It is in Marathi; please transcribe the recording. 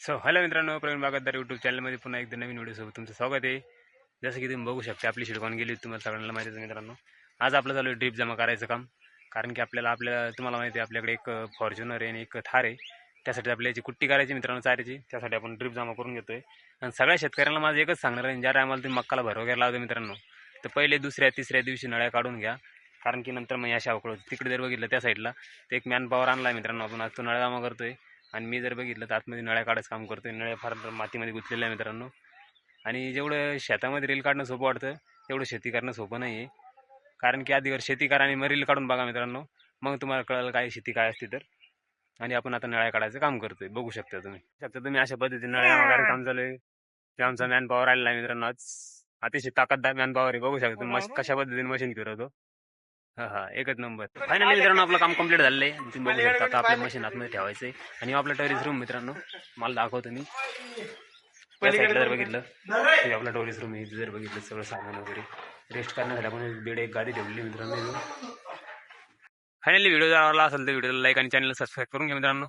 हॅलो मित्रांनो, प्रवीण बागतदार यूट्यूब चॅनलमध्ये पुन्हा एकदा नवीन व्हिडिओसोबत तुमचं स्वागत आहे. जसं की तुम्ही बघू शकता आपली शिडकॉन गेली तुम्हाला सगळ्यांना माहिती आहे मित्रांनो. आज आपलं चालू आहे ड्रीप जमा करायचं काम. कारण की तुम्हाला माहिती आहे आपल्याकडे एक फॉर्च्युनर आहे आणि एक थार आहे. त्यासाठी आपल्याला याची कुट्टी करायची मित्रांनो चाऱ्याची. त्यासाठी आपण ड्रीप जमा करून घेतोय. आणि सगळ्या शेतकऱ्यांना माझं एकच सांगणार आहे, ज्या टायमाला तुम्ही मक्काला भर वगैरे लावतो मित्रांनो, तर पहिले दुसऱ्या तिसऱ्या दिवशी नळ्या काढून घ्या. कारण की नंतर मग अशा अवकळ तिकडे जर बघितलं त्या साईडला ते एक मॅन पॉवर आणला मित्रांनो आपण. आज तो नळ्या जमा करतोय आणि मी जर बघितलं तर आतमध्ये नळ्या काढायचं काम करतोय. नळ्या फार मातीमध्ये गुंतलेल्या आहे मित्रांनो. आणि जेवढं शेतामध्ये रील काढणं सोपं वाटतं तेवढं शेती करणं सोपं नाही आहे. कारण की आधी शेती करा आणि मग रील काढून बघा मित्रांनो, मग तुम्हाला कळलं काय शेती काय असते तर. आणि आपण आता नळ्या काढायचं काम करतोय, बघू शकता तुम्ही अशा पद्धतीने नळ्या वगैरे काम चालू आहे. आमचा मॅन पॉवर आलेला आहे मित्रांनो. आज अतिशय ताकददार मॅन पॉवर आहे, बघू शकता तुम्ही कशा पद्धतीने मशीन फिरवतो. हा हा, एकच नंबर. फायनली मित्रांनो आपलं काम कम्प्लीट झालंय. तुम्ही बघू शकता आता आपल्या मशीन आतमध्ये ठेवायचंय. आणि आपलं टोरेज रूम मित्रांनो मला दाखवतो मी. त्या साईडला जर बघितलं ते आपला टोरेज रूम आहे. जर बघितलं सगळं सामान वगैरे रेस्ट करण्यासाठी आपण बेड एक गादी ठेवली मित्रांनो. फायनली व्हिडिओ जर आवडला असेल तर व्हिडिओला लाईक आणि चॅनलला सबस्क्राईब करून घ्या मित्रांनो.